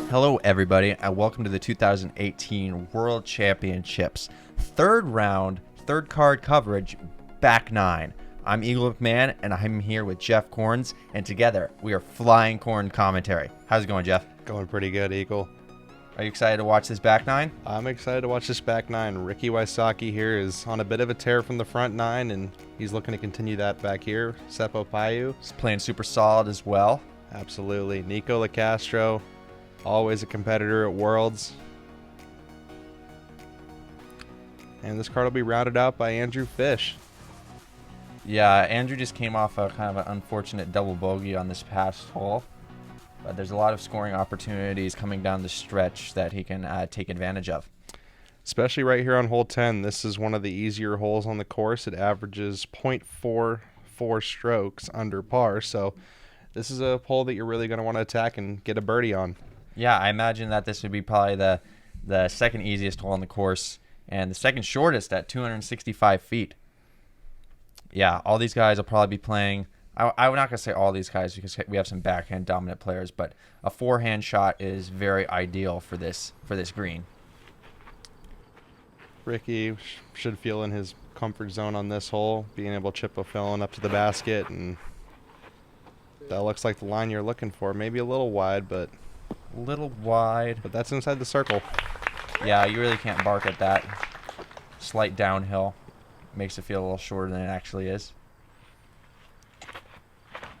Hello, everybody, and welcome to the 2018 World Championships. Third round, third card coverage, back nine. I'm Eagle McMahon, and I'm here with Jeff Corns, and together we are Flying Corn Commentary. How's it going, Jeff? Going pretty good, Eagle. Are you excited to watch this back nine? I'm excited to watch this back nine. Ricky Wysocki here is on a bit of a tear from the front nine, and he's looking to continue that back here. Paju. He's playing super solid as well. Absolutely. Nico Locastro, always a competitor at Worlds. And this card will be rounded out by Andrew Fish. Yeah, Andrew just came off a kind of an unfortunate double bogey on this past hole. But there's a lot of scoring opportunities coming down the stretch that he can take advantage of. Especially right here on hole 10. This is one of the easier holes on the course. It averages 0.44 strokes under par. So this is a hole that you're really going to want to attack and get a birdie on. Yeah, I imagine that this would be probably the second easiest hole on the course and the second shortest at 265 feet. Yeah, all these guys will probably be playing. I'm not going to say all these guys because we have some backhand dominant players, but a forehand shot is very ideal for this green. Ricky should feel in his comfort zone on this hole, being able to chip a felon up to the basket, and that looks like the line you're looking for. Maybe a little wide, but that's inside the circle. Yeah, you really can't bark at that. Slight downhill makes it feel a little shorter than it actually is.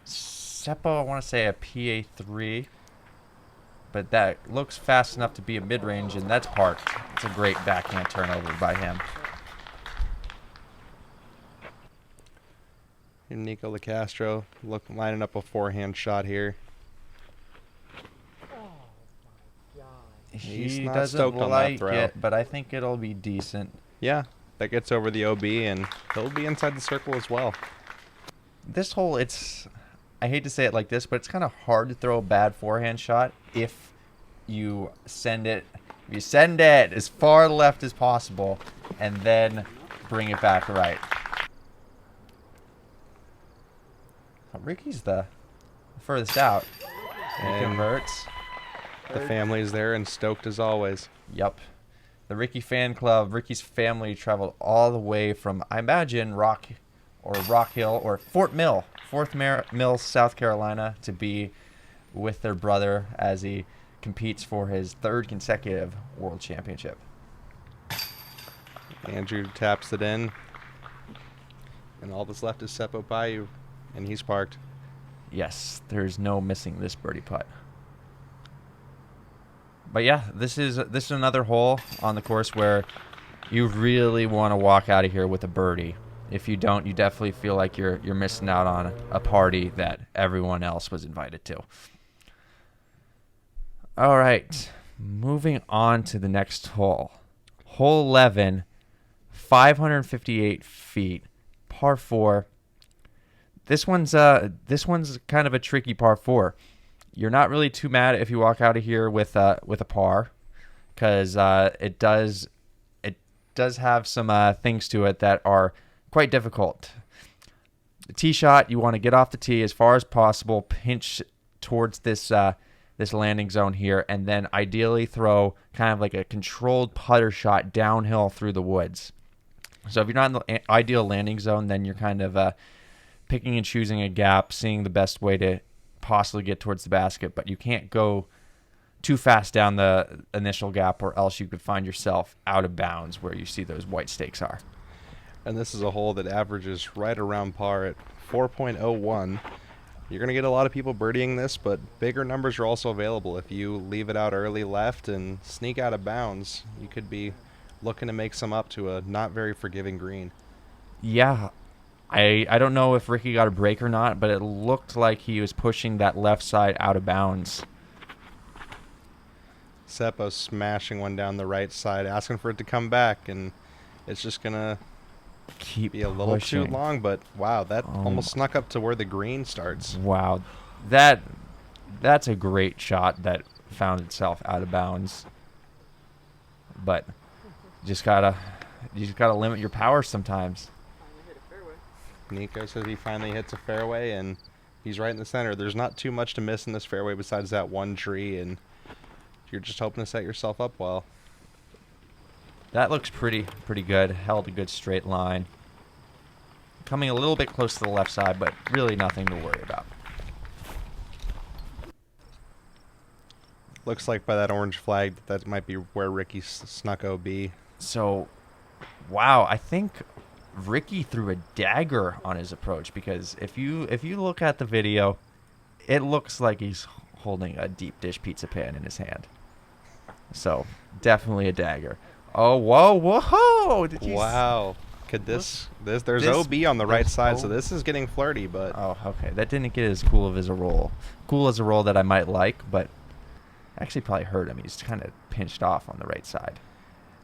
Seppo, I want to say a PA3, but that looks fast enough to be a mid-range, and that's parked. It's a great backhand turnover by him. And Nico Locastro lining up a forehand shot here. He's not doesn't stoked on that like throw. it, but I think it'll be decent. Yeah, that gets over the OB, and he'll be inside the circle as well. This hole, I hate to say it like this, but it's kind of hard to throw a bad forehand shot if you send it as far left as possible and then bring it back right. Ricky's the furthest out. He And converts. the family's there and stoked as always. Yep. The Ricky fan club, Ricky's family traveled all the way from, I imagine, Rock Hill or Fort Mill, Mill, South Carolina, to be with their brother as he competes for his third consecutive world championship. Andrew taps it in, and all that's left is Seppo Paju, and he's parked. Yes, there's no missing this birdie putt. But yeah, this is another hole on the course where you really want to walk out of here with a birdie. If you don't, you definitely feel like you're missing out on a party that everyone else was invited to. All right, moving on to the next hole. Hole 11, 558 feet, par 4. This one's kind of a tricky par 4. You're not really too mad if you walk out of here with a par, because it does have some things to it that are quite difficult. The tee shot, you want to get off the tee as far as possible, pinch towards this landing zone here, and then ideally throw kind of like a controlled putter shot downhill through the woods. So if you're not in the ideal landing zone, then you're kind of picking and choosing a gap, seeing the best way to possibly get towards the basket, but you can't go too fast down the initial gap, or else you could find yourself out of bounds where you see those white stakes are. And this is a hole that averages right around par at 4.01. You're going to get a lot of people birdieing this, but bigger numbers are also available. If you leave it out early left and sneak out of bounds, you could be looking to make some up to a not very forgiving green. Yeah, I don't know if Ricky got a break or not, but it looked like he was pushing that left side out of bounds. Seppo smashing one down the right side, asking for it to come back, and it's just going to be a little too long, but wow, that almost snuck up to where the green starts. Wow, that's a great shot that found itself out of bounds. But you just gotta limit your power sometimes. Nico says he finally hits a fairway, and he's right in the center. There's not too much to miss in this fairway besides that one tree, and you're just hoping to set yourself up well. That looks pretty good. Held a good straight line. Coming a little bit close to the left side, but really nothing to worry about. Looks like by that orange flag that might be where Ricky snuck OB. So, wow, I think Ricky threw a dagger on his approach, because if you look at the video, it looks like he's holding a deep dish pizza pan in his hand. So, definitely a dagger. Oh, whoa! Wow. Could there's OB on the right side, so this is getting flirty, but... Oh, okay. That didn't get as cool as a roll. Cool as a roll that I might like, but actually probably hurt him. He's kind of pinched off on the right side.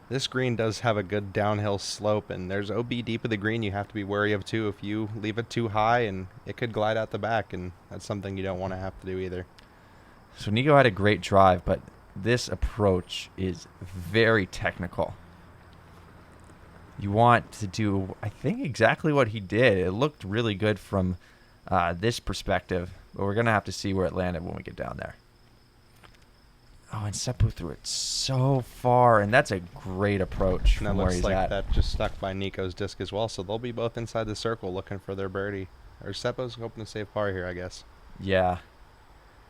This green does have a good downhill slope, and there's OB deep of the green you have to be wary of, too. If you leave it too high, and it could glide out the back, and that's something you don't want to have to do either. So Nico had a great drive, but this approach is very technical. You want to do, I think, exactly what he did. It looked really good from this perspective, but we're going to have to see where it landed when we get down there. Oh, and Seppo threw it so far, and that's a great approach from where he's at. That just stuck by Nico's disc as well, so they'll be both inside the circle looking for their birdie. Or Seppo's hoping to save par here, I guess. Yeah.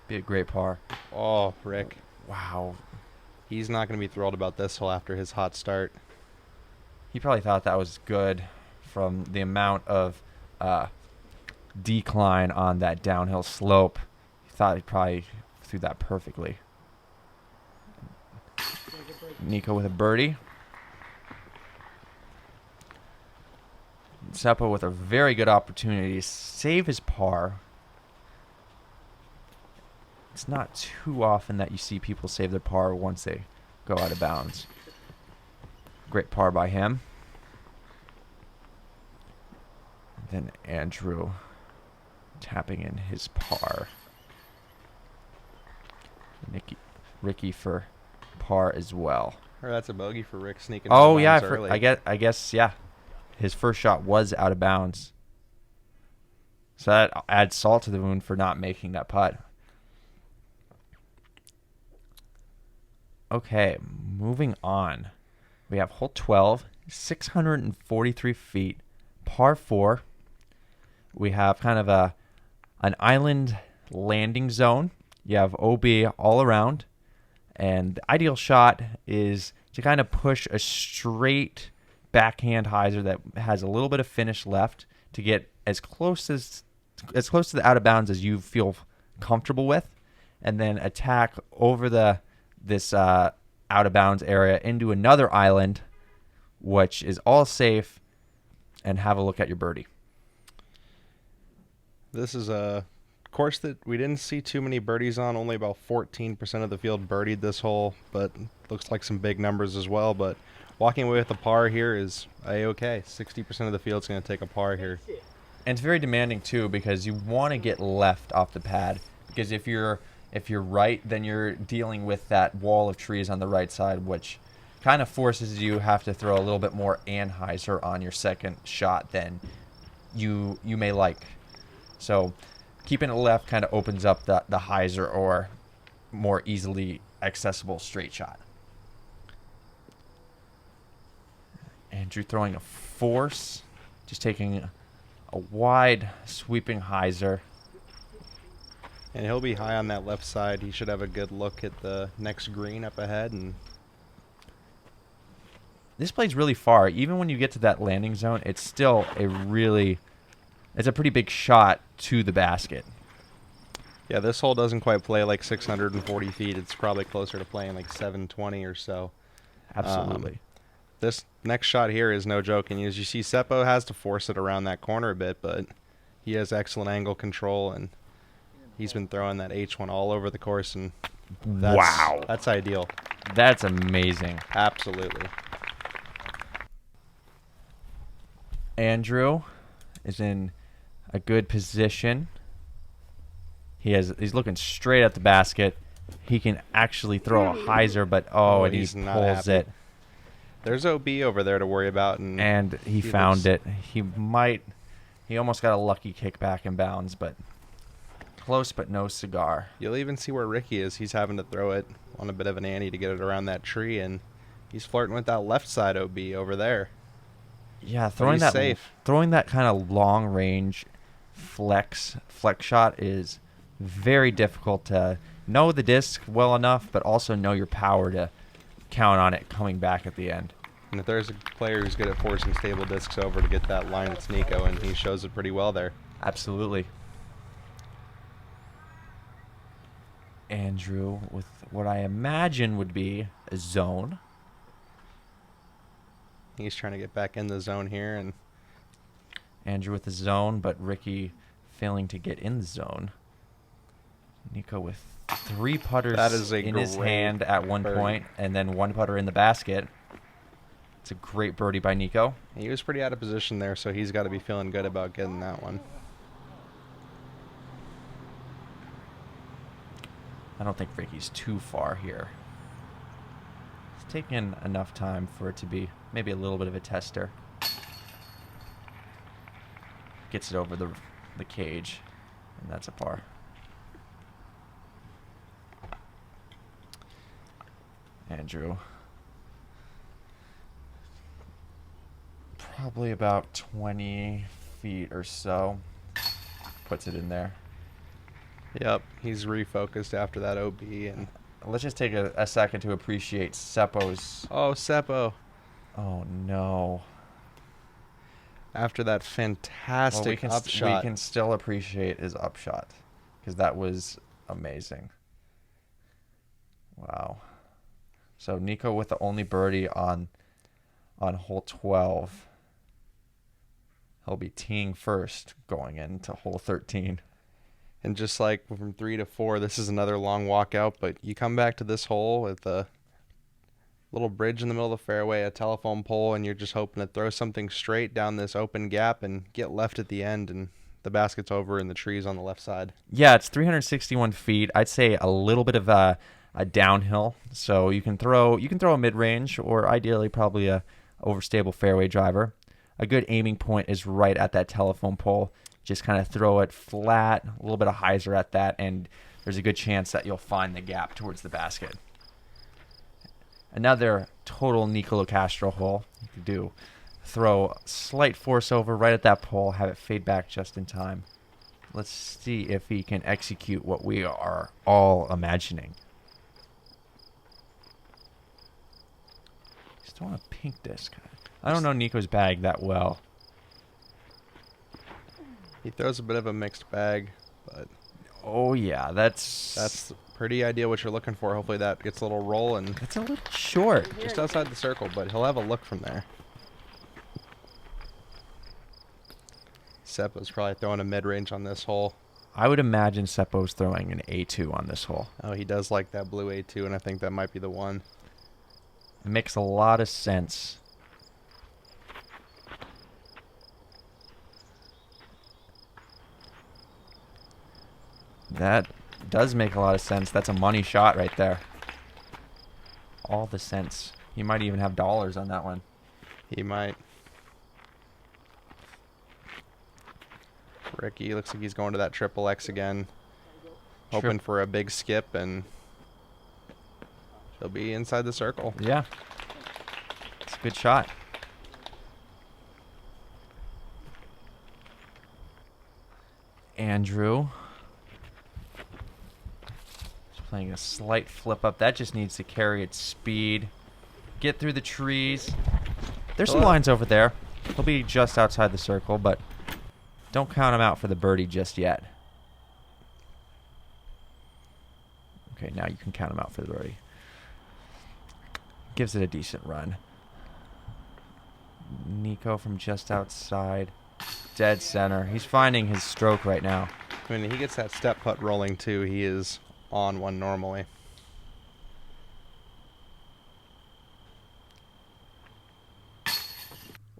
Be a great par. Oh, Rick. Wow. He's not going to be thrilled about this hole after his hot start. He probably thought that was good from the amount of decline on that downhill slope. He thought he probably threw that perfectly. Nico with a birdie. Seppo with a very good opportunity to save his par. It's not too often that you see people save their par once they go out of bounds. Great par by him. Then Andrew tapping in his par. Ricky for par as well. Or that's a bogey for Rick sneaking. Oh yeah, early. I guess yeah. His first shot was out of bounds. So that adds salt to the wound for not making that putt. Okay, moving on. We have hole 12, 643 feet, par 4. We have kind of an island landing zone. You have OB all around. And the ideal shot is to kind of push a straight backhand hyzer that has a little bit of finish left to get as close to the out of bounds as you feel comfortable with, and then attack over this out of bounds area into another island, which is all safe, and have a look at your birdie. This is a course that we didn't see too many birdies on. Only about 14% of the field birdied this hole, but looks like some big numbers as well. But walking away with a par here is a-okay. 60% of the field's going to take a par here. And it's very demanding too, because you want to get left off the pad, because if you're right, then you're dealing with that wall of trees on the right side, which kind of forces you have to throw a little bit more anhyzer on your second shot than you may like. So keeping it left kind of opens up the hyzer or more easily accessible straight shot. Andrew throwing a force, just taking a wide sweeping hyzer. And he'll be high on that left side. He should have a good look at the next green up ahead. And this plays really far. Even when you get to that landing zone, it's still it's a pretty big shot to the basket. Yeah, this hole doesn't quite play like 640 feet. It's probably closer to playing like 720 or so. Absolutely. This next shot here is no joke. And as you see, Seppo has to force it around that corner a bit, but he has excellent angle control, and he's been throwing that H1 all over the course, and that's ideal. That's amazing. Absolutely. Andrew is in a good position. He's looking straight at the basket. He can actually throw a hyzer, but and he pulls it. There's OB over there to worry about, and he found it. He almost got a lucky kick back in bounds, but close but no cigar. You'll even see where Ricky is. He's having to throw it on a bit of an ante to get it around that tree, and he's flirting with that left side OB over there. Yeah, He's safe. throwing that kind of long range flex shot is very difficult to know the disc well enough, but also know your power to count on it coming back at the end. And if there's a player who's good at forcing stable discs over to get that line, it's Nico, and he shows it pretty well there. Absolutely. Andrew with what I imagine would be a zone. He's trying to get back in the zone here, and Andrew with the zone, but Ricky failing to get in the zone. Nico with 3 putters that is in his hand at one point, and then 1 putter in the basket. It's a great birdie by Nico. He was pretty out of position there, so he's got to be feeling good about getting that one. I don't think Ricky's too far here. It's taken enough time for it to be maybe a little bit of a tester. Gets it over the cage, and that's a par. Andrew. Probably about 20 feet or so. Puts it in there. Yep, he's refocused after that OB, and Let's just take a second to appreciate Seppo's. oh, Seppo. Oh no! After that fantastic We upshot. can still appreciate his upshot because that was amazing. Wow! So Nico with the only birdie on hole 12. He'll be teeing first going into hole 13. And just like from 3 to 4, this is another long walkout, but you come back to this hole with a little bridge in the middle of the fairway, a telephone pole, and you're just hoping to throw something straight down this open gap and get left at the end, and the basket's over in the trees on the left side. Yeah, it's 361 feet. I'd say a little bit of a downhill, so you can throw a mid-range or ideally probably a overstable fairway driver. A good aiming point is right at that telephone pole. Just kind of throw it flat, a little bit of hyzer at that, and there's a good chance that you'll find the gap towards the basket. Another total Nico Locastro hole. You could do throw slight force over right at that pole, have it fade back just in time. Let's see if he can execute what we are all imagining. Still on a pink disc. I don't know Nico's bag that well. He throws a bit of a mixed bag, but Oh yeah, that's pretty ideal what you're looking for. Hopefully that gets a little roll and that's a little short. just outside the circle, but he'll have a look from there. Seppo's probably throwing a mid-range on this hole. I would imagine Seppo's throwing an A2 on this hole. Oh, he does like that blue A2, and I think that might be the one. It makes a lot of sense. That does make a lot of sense. That's a money shot right there. All the sense. You might even have dollars on that one. He might. Ricky looks like he's going to that triple X again. Hoping for a big skip, and he'll be inside the circle. Yeah. It's a good shot. Andrew. Just playing a slight flip up. That just needs to carry its speed. Get through the trees. There's some lines over there. He'll be just outside the circle, but don't count him out for the birdie just yet. Okay, now you can count him out for the birdie. Gives it a decent run. Nico from just outside. Dead center. He's finding his stroke right now. When he gets that step putt rolling too, he is on one normally.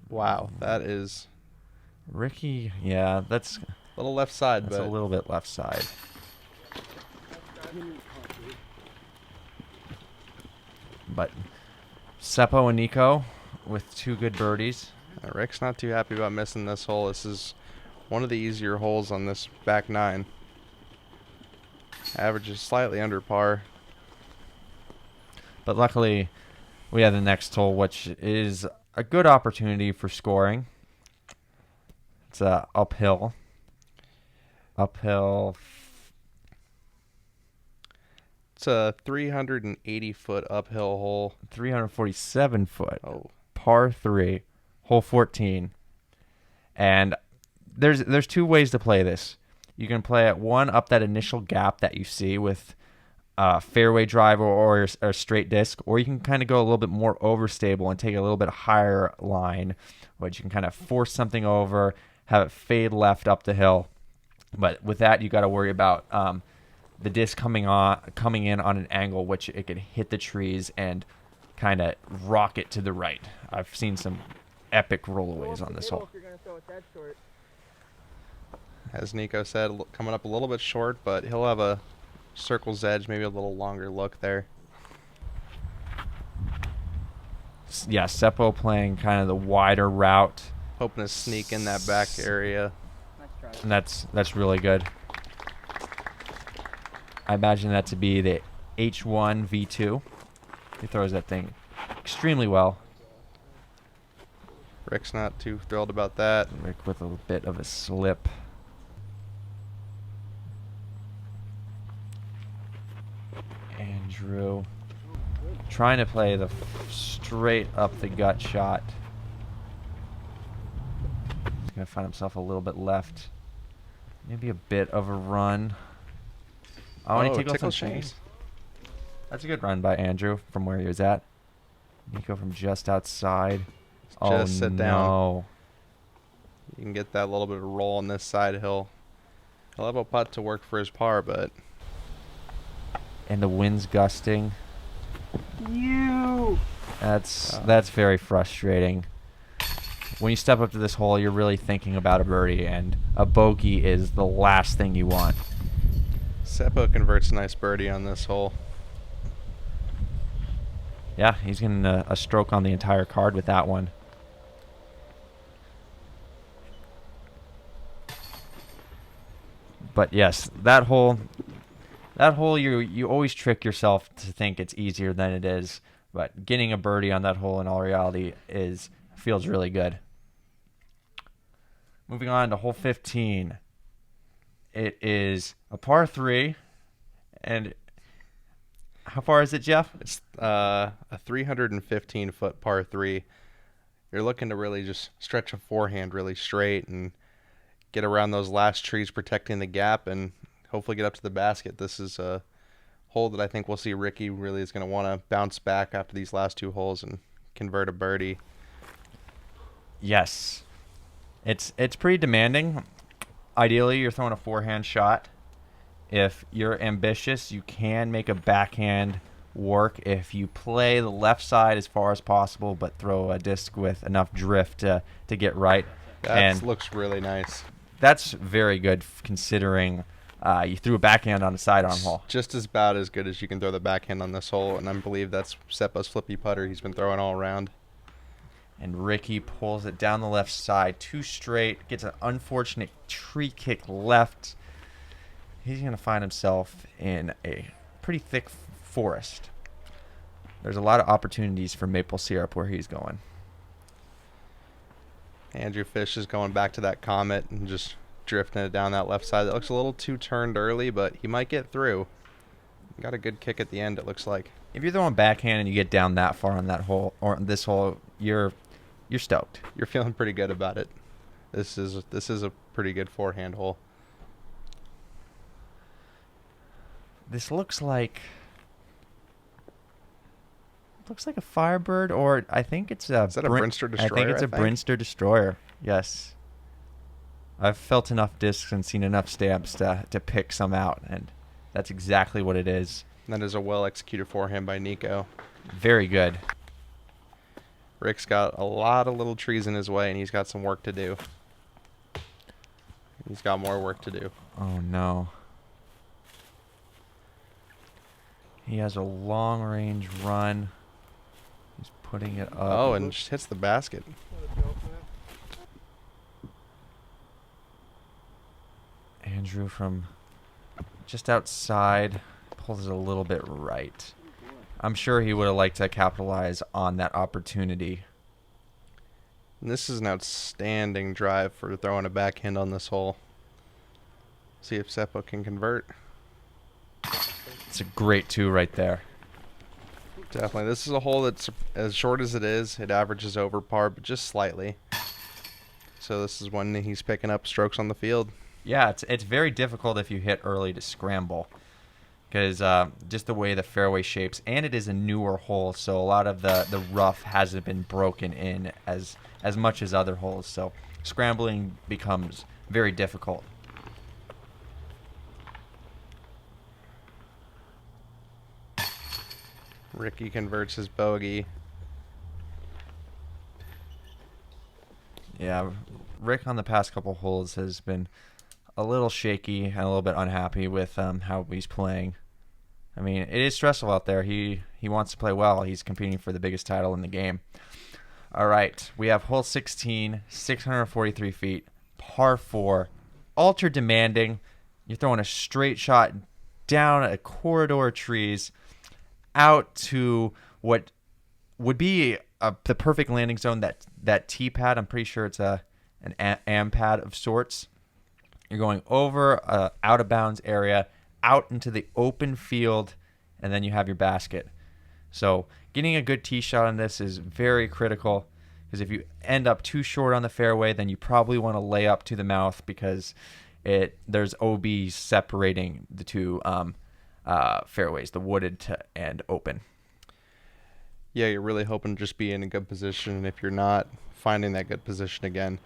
Wow, that is Ricky, yeah, that's a little left side, a but little bit left side. But Seppo and Nico with two good birdies. Rick's not too happy about missing this hole. This is one of the easier holes on this back nine. Average is slightly under par. But luckily, we have the next hole, which is a good opportunity for scoring. It's uphill. Uphill. It's a 380-foot uphill hole. 347 foot. Oh. Par 3, hole 14. And there's two ways to play this. You can play it one up that initial gap that you see with fairway driver or a straight disc, or you can kind of go a little bit more overstable and take a little bit higher line, which you can kind of force something over, have it fade left up the hill. But with that, you got to worry about the disc coming in on an angle which it could hit the trees and kind of rock it to the right. I've seen some epic rollaways on this hole. As Nico said, coming up a little bit short, but he'll have a circle's edge, maybe a little longer look there. Yeah, Seppo playing kind of the wider route. Hoping to sneak in that back area. And that's really good. I imagine that to be the H1 V2. He throws that thing extremely well. Rick's not too thrilled about that. Rick with a bit of a slip. Andrew trying to play the straight up the gut shot. He's going to find himself a little bit left. Maybe a bit of a run. Oh, and he tickled some chains. That's a good run by Andrew from where he was at. Nico from just outside. Just sit down. No. You can get that little bit of roll on this side. He'll have a putt to work for his par, but... And the wind's gusting. That's very frustrating. When you step up to this hole, you're really thinking about a birdie, and a bogey is the last thing you want. Seppo converts a nice birdie on this hole. Yeah, he's getting a stroke on the entire card with that one. But yes, that hole you always trick yourself to think it's easier than it is. But getting a birdie on that hole in all reality feels really good. Moving on to hole 15. It is a par 3, and how far is it, Jeff? It's a 315-foot par 3. You're looking to really just stretch a forehand really straight and get around those last trees protecting the gap and hopefully get up to the basket. This is a hole that I think we'll see Ricky really is going to want to bounce back after these last two holes and convert a birdie. Yes. It's pretty demanding. Ideally, you're throwing a forehand shot. If you're ambitious, you can make a backhand work if you play the left side as far as possible, but throw a disc with enough drift to get right. That looks really nice. That's very good considering you threw a backhand on a sidearm hole. Just as about as good as you can throw the backhand on this hole, and I believe that's Seppo's flippy putter he's been throwing all around. And Ricky pulls it down the left side, too straight, gets an unfortunate tree kick left. He's going to find himself in a pretty thick forest. There's a lot of opportunities for maple syrup where he's going. Andrew Fish is going back to that Comet and just drifting it down that left side. That looks a little too turned early, but he might get through. Got a good kick at the end, it looks like. If you're throwing backhand and you get down that far on that hole or on this hole, you're stoked. You're feeling pretty good about it. This is a pretty good forehand hole. This looks like a Firebird, or I think it's a... Is that a Brinster Destroyer? I think it's a Brinster Destroyer, yes. I've felt enough discs and seen enough stamps to pick some out, and that's exactly what it is. That is a well-executed forehand by Nico. Very good. Rick's got a lot of little trees in his way, and he's got some work to do. He's got more work to do. Oh, no. He has a long-range run. He's putting it up. Oh, and just hits the basket. Andrew from just outside pulls it a little bit right. I'm sure he would have liked to capitalize on that opportunity. And this is an outstanding drive for throwing a backhand on this hole. See if Seppo can convert. It's a great 2 right there. Definitely. This is a hole that's as short as it is. It averages over par, but just slightly. So this is when he's picking up strokes on the field. Yeah, it's very difficult if you hit early to scramble, because just the way the fairway shapes, and it is a newer hole, so a lot of the rough hasn't been broken in as much as other holes, so scrambling becomes very difficult. Ricky converts his bogey. Yeah, Rick on the past couple holes has been a little shaky and a little bit unhappy with how he's playing. I mean, it is stressful out there. He wants to play well. He's competing for the biggest title in the game. All right, we have hole 16, 643 feet, par 4, ultra demanding. You're throwing a straight shot down a corridor of trees out to what would be the perfect landing zone, that tee pad. I'm pretty sure it's an am pad of sorts. You're going over out of bounds area, out into the open field, and then you have your basket. So getting a good tee shot on this is very critical, because if you end up too short on the fairway, then you probably want to lay up to the mouth, because there's OB separating the two fairways, the wooded and open. Yeah, you're really hoping to just be in a good position, and if you're not, finding that good position again.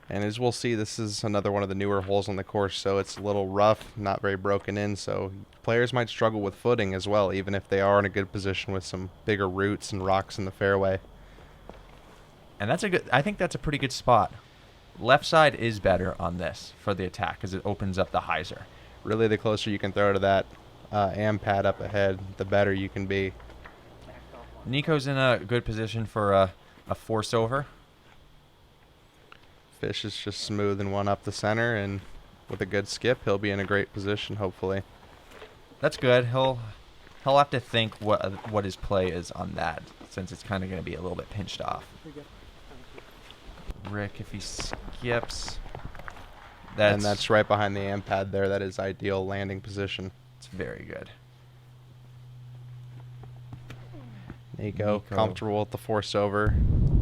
And as we'll see, this is another one of the newer holes on the course, so it's a little rough, not very broken in, so players might struggle with footing as well, even if they are in a good position with some bigger roots and rocks in the fairway. And I think that's a pretty good spot. Left side is better on this for the attack, because it opens up the hyzer. Really, the closer you can throw to that am pad up ahead, the better you can be. Nico's in a good position for a force over. Fish is just smoothing one up the center, and with a good skip, he'll be in a great position, hopefully. That's good. He'll have to think what his play is on that, since it's kind of going to be a little bit pinched off. Rick, if he skips, that's right behind the am pad there. That is ideal landing position. It's very good. Nico comfortable with the force over.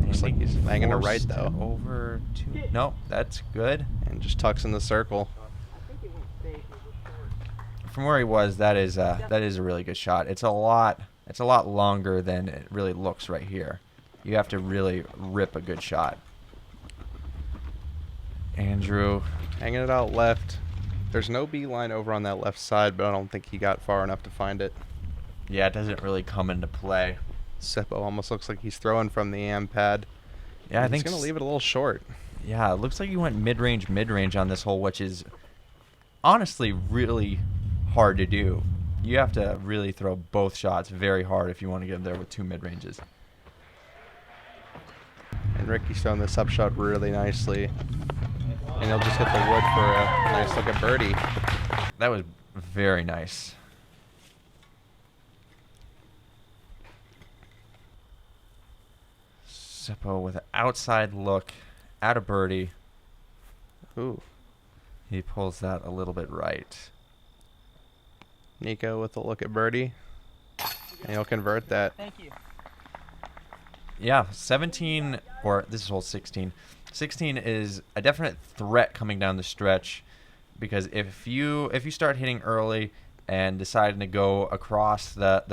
Looks like he's banging a right, though. Over two. No, that's good. And just tucks in the circle. From where he was, that is a really good shot. It's a lot longer than it really looks right here. You have to really rip a good shot. Andrew hanging it out left. There's no beeline over on that left side, but I don't think he got far enough to find it. Yeah, it doesn't really come into play. Seppo almost looks like he's throwing from the am pad. Yeah, I think he's going to leave it a little short. Yeah, it looks like you went mid-range on this hole, which is honestly really hard to do. You have to really throw both shots very hard if you want to get there with two mid-ranges. And Ricky's throwing this up shot really nicely. And he'll just hit the wood for a nice look at birdie. That was very nice. Seppo with an outside look at a birdie. Ooh. He pulls that a little bit right. Nico with a look at birdie. And he'll convert that. Thank you. Yeah, 17, or this is hole 16. 16 is a definite threat coming down the stretch, because if you start hitting early and deciding to go across the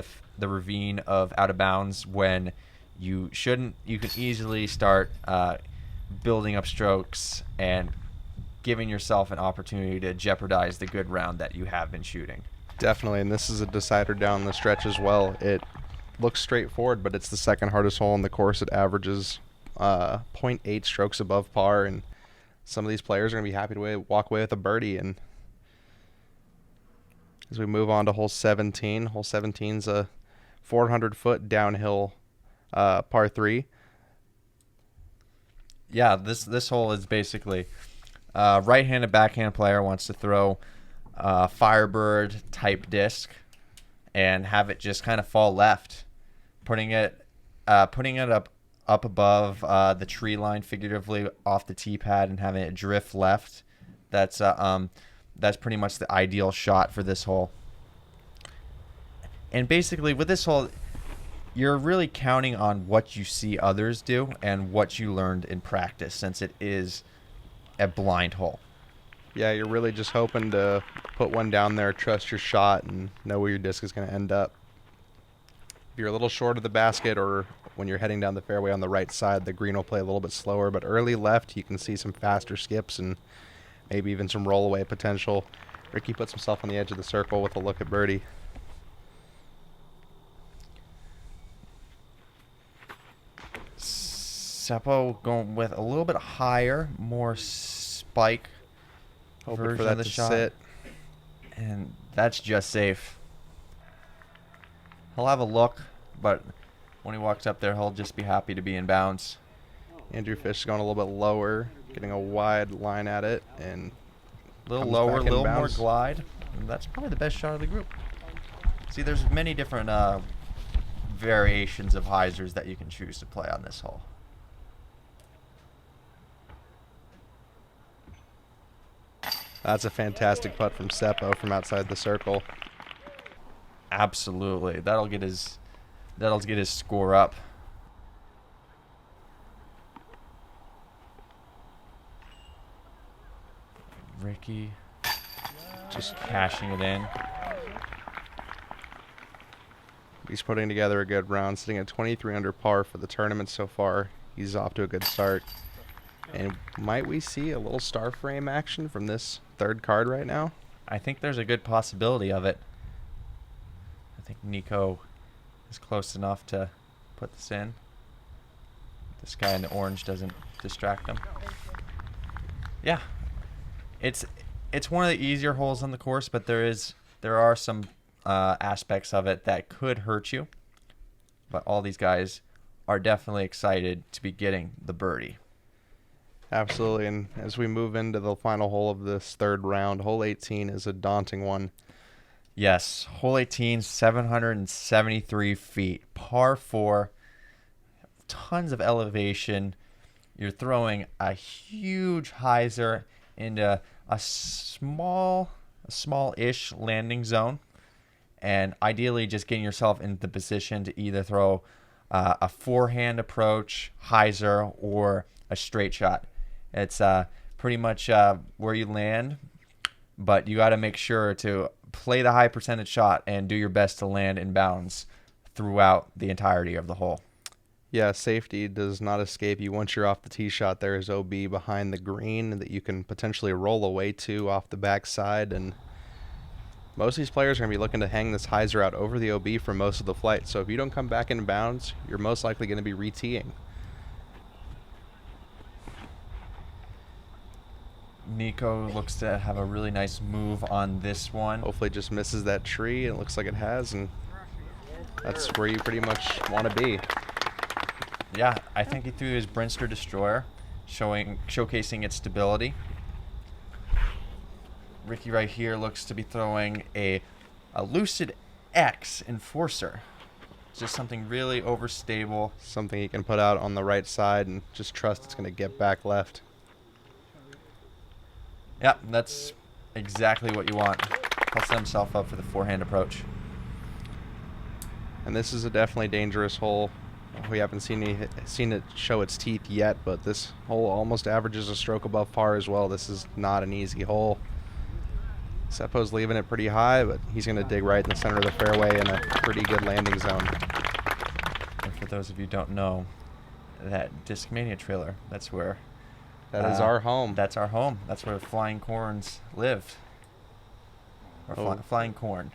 ravine of out of bounds when you shouldn't, you can easily start building up strokes and giving yourself an opportunity to jeopardize the good round that you have been shooting. Definitely, and this is a decider down the stretch as well. It looks straightforward, but it's the second hardest hole on the course. It averages 0.8 strokes above par, and some of these players are going to be happy to walk away with a birdie. And as we move on to hole 17, hole 17's a 400-foot downhill par 3. Yeah, this hole is basically right-handed backhand player wants to throw Firebird type disc and have it just kind of fall left. putting it up above the tree line, figuratively off the tee pad, and having it drift left. That's pretty much the ideal shot for this hole. And basically, with this hole, you're really counting on what you see others do and what you learned in practice, since it is a blind hole. Yeah, you're really just hoping to put one down there, trust your shot, and know where your disc is going to end up. If you're a little short of the basket, or when you're heading down the fairway on the right side, the green will play a little bit slower, but early left, you can see some faster skips and maybe even some roll-away potential. Ricky puts himself on the edge of the circle with a look at birdie. Seppo going with a little bit higher, more spike Hoping version for that of the to shot. sit. And that's just safe. He'll have a look, but when he walks up there, he'll just be happy to be in bounds. Andrew Fish is going a little bit lower, getting a wide line at it, and A little comes lower, a back in little more bounds. glide. And that's probably the best shot of the group. See, there's many different variations of hyzers that you can choose to play on this hole. That's a fantastic putt from Seppo from outside the circle. Absolutely. That'll get his score up. Ricky just cashing it in. He's putting together a good round, sitting at 23 under par for the tournament so far. He's off to a good start. And might we see a little star frame action from this third card right now? I think there's a good possibility of it. I think Nico is close enough to put this in. This guy in the orange doesn't distract him. Yeah. It's one of the easier holes on the course, but there are some aspects of it that could hurt you. But all these guys are definitely excited to be getting the birdie. Absolutely, and as we move into the final hole of this third round, hole 18 is a daunting one. Yes, hole 18, 773 feet, par 4, tons of elevation. You're throwing a huge hyzer into a small-ish landing zone, and ideally just getting yourself into the position to either throw a forehand approach, hyzer, or a straight shot. It's pretty much where you land, but you got to make sure to play the high percentage shot and do your best to land in bounds throughout the entirety of the hole. Yeah, safety does not escape you. Once you're off the tee shot, there is OB behind the green that you can potentially roll away to off the backside, and most of these players are going to be looking to hang this hyzer out over the OB for most of the flight. So if you don't come back in bounds, you're most likely going to be re-teeing. Nico looks to have a really nice move on this one. Hopefully it just misses that tree, and it looks like it has, and that's where you pretty much want to be. Yeah, I think he threw his Brinster Destroyer, showcasing its stability. Ricky right here looks to be throwing a Lucid X Enforcer. Just something really overstable. Something you can put out on the right side and just trust it's going to get back left. Yep, that's exactly what you want. He'll set himself up for the forehand approach. And this is a definitely dangerous hole. We haven't seen it show its teeth yet, but this hole almost averages a stroke above par as well. This is not an easy hole. Seppo's leaving it pretty high, but he's going to dig right in the center of the fairway in a pretty good landing zone. And for those of you who don't know, that Discmania trailer, that's where... That is our home. That's our home. That's where Flying Corns lived. Or Flying Corn.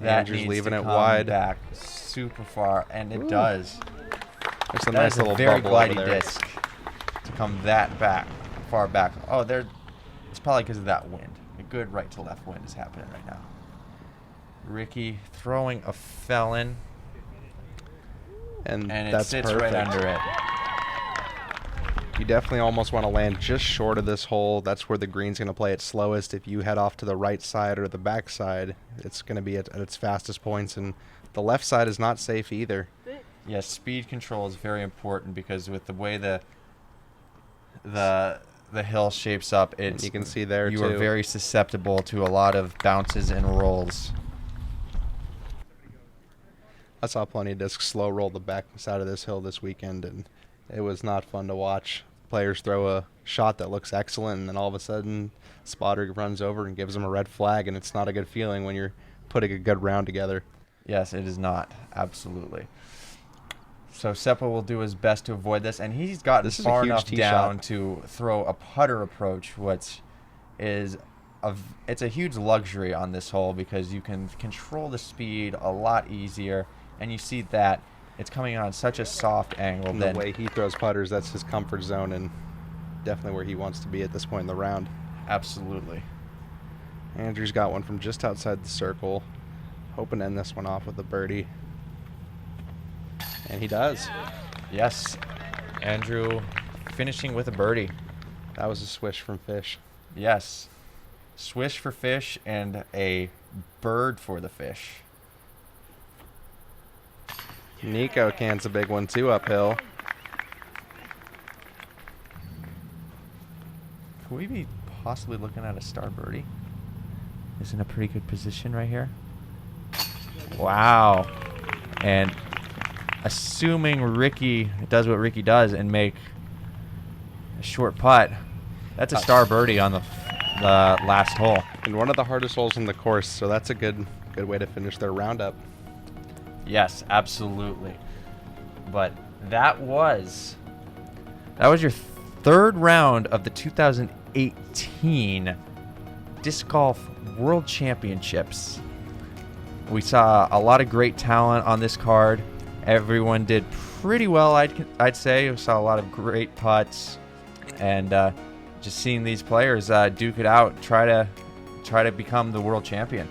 That Andrew's needs leaving to it come wide. back super far, and it does. There's a That nice is a little very bubble over glidey there. disc to come that far back. Oh, it's probably because of that wind. A good right to left wind is happening right now. Ricky throwing a felon, And and it that's sits perfect. right under it. You definitely almost want to land just short of this hole. That's where the green's going to play its slowest. If you head off to the right side or the back side, it's going to be at its fastest points, and The left side is not safe either. Yes, speed control is very important because with the way the hill shapes up, And you can see there you too. are very susceptible to a lot of bounces and rolls. I saw plenty of discs slow roll the back side of this hill this weekend, and it was not fun to watch. Players throw a shot that looks excellent, and then all of a sudden, spotter runs over and gives them a red flag, and it's not a good feeling when you're putting a good round together. Yes, it is not. Absolutely. So Seppo will do his best to avoid this, and he's gotten This is a far huge enough tee down shot. to throw a putter approach, which is it's a huge luxury on this hole because you can control the speed a lot easier, and you see that it's coming on such a soft angle. And the way he throws putters, that's his comfort zone and definitely where he wants to be at this point in the round. Absolutely. Andrew's got one from just outside the circle, hoping to end this one off with a birdie. And he does. Yes, Andrew finishing with a birdie. That was a swish from Fish. Yes, swish for fish and a bird for the fish. Nico cans a big one too uphill. Could we be possibly looking at a star birdie? Is in a pretty good position right here. Wow. And assuming Ricky does what Ricky does and make a short putt, that's a star birdie on the last hole. And one of the hardest holes in the course, so that's a good way to finish their roundup. Yes, absolutely. But that was your third round of the 2018 Disc Golf World Championships. We saw a lot of great talent on this card. Everyone did pretty well, I'd say. We saw a lot of great putts, and just seeing these players duke it out, try to become the world champion.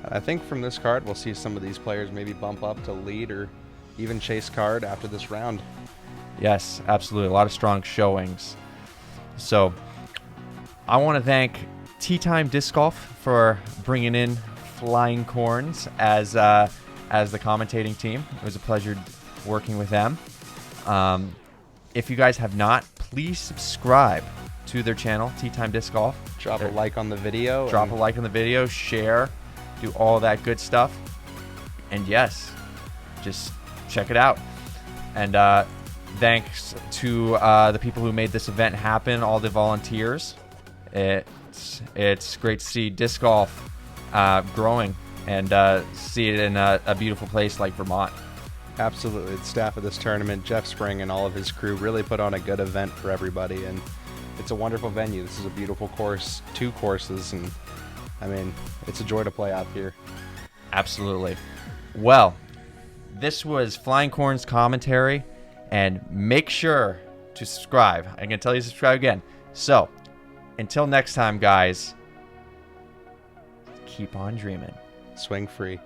I think from this card, we'll see some of these players maybe bump up to lead or even chase card after this round. Yes, absolutely. A lot of strong showings. So I want to thank Tea Time Disc Golf for bringing in Flying Corns as the commentating team. It was a pleasure working with them. If you guys have not, please subscribe to their channel, Tea Time Disc Golf. Drop a like on the video. Drop a like on the video, share, do all that good stuff. And yes, just check it out. And thanks to the people who made this event happen, all the volunteers. It's great to see disc golf growing and see it in a beautiful place like Vermont. Absolutely. The staff of this tournament, Jeff Spring and all of his crew, really put on a good event for everybody, and it's a wonderful venue. This is a beautiful course, 2 courses, and I mean, it's a joy to play out here. Absolutely. Well, this was Flying Corns commentary, and make sure to subscribe. I'm going to tell you to subscribe again. So, until next time, guys, keep on dreaming. Swing free.